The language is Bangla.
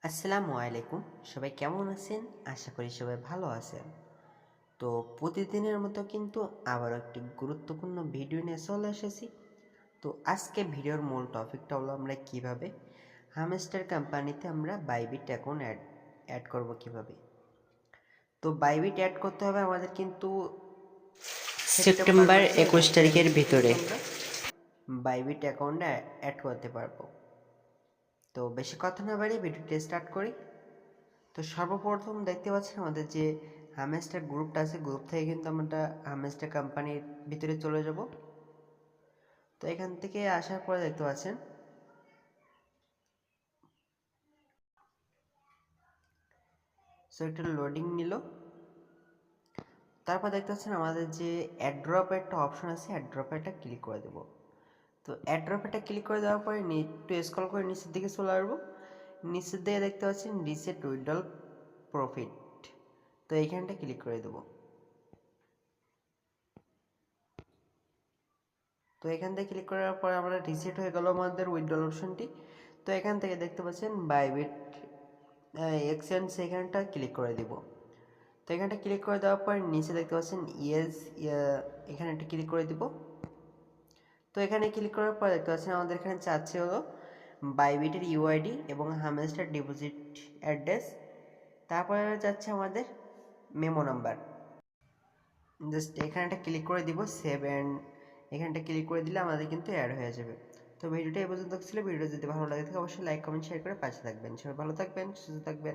আসসালামু আলাইকুম। সবাই কেমন আছেন? আশা করি সবাই ভালো আছেন। তো প্রতিদিনের মতো কিন্তু আবারও একটি গুরুত্বপূর্ণ ভিডিও নিয়ে চলে এসেছি। তো আজকে ভিডিওর মূল টপিকটা হলো আমরা কিভাবে হামস্টার কোম্পানিতে আমরা বাইবিট অ্যাকাউন্ট অ্যাড করব কিভাবে। তো বাইবিট অ্যাড করতে হবে আমাদের কিন্তু সেপ্টেম্বর সেপ্টেম্বর মাসের 21 21 তারিখের তারিখ থেকে ভিতরে। কিন্তু আমরা বাইবিট অ্যাকাউন্টে অ্যাড করতে পারবো। তো বেশি কথা না বাড়িয়ে ভিডিওটি স্টার্ট করি। তো সর্বপ্রথম দেখতে পাচ্ছেন আমাদের যে হামেস্টার গ্রুপটা আছে, গ্রুপ থেকে কিন্তু আমরা হামেস্টার কোম্পানির ভিতরে চলে যাব। তো এখান থেকে আসার পরে দেখতে পাচ্ছেন একটু লোডিং নিল। তারপর দেখতে পাচ্ছেন আমাদের যে অ্যাড্রপ একটা অপশন আছে, অ্যাড্রপ একটা ক্লিক করে দেবো। তো অ্যাড্রপ একটা ক্লিক করে দেওয়ার পরে একটু স্ক্রল করে নিচের দিকে চলে আসবো। নিচের দিকে দেখতে পাচ্ছেন রিসেট উইথড্রল প্রফিট। তো এইখানটা ক্লিক করে দেবো। তো এখান থেকে ক্লিক করার পরে আমরা রিসেট হয়ে গেল আমাদের উইথড্রল অপশনটি। তো এখান থেকে দেখতে পাচ্ছেন বাইবিট এক্সচেঞ্জ, এখানটা ক্লিক করে দিব। তো এখানটা ক্লিক করে দেওয়ার পর নিচে দেখতে পাচ্ছেন ইয়েস, এখানে একটা ক্লিক করে দিব। তো এখানে ক্লিক করার পর দেখতে পাচ্ছেন আমাদের এখানে চাচ্ছে হলো বাইবিটের ইউআইডি এবং হামেস্টার ডিপোজিট অ্যাড্রেস। তারপরে যাচ্ছে আমাদের মেমো নাম্বার। জাস্ট এখানটা ক্লিক করে দিব সেভ, অ্যান্ড এখানটা ক্লিক করে দিলে আমাদের কিন্তু অ্যাড হয়ে যাবে। তো ভিডিওটা এই পর্যন্ত ছিল। ভিডিওটা যদি ভালো লাগে থাকে অবশ্যই লাইক কমেন্ট শেয়ার করে পাশে থাকবেন। সবাই ভালো থাকবেন, সুস্থ থাকবেন।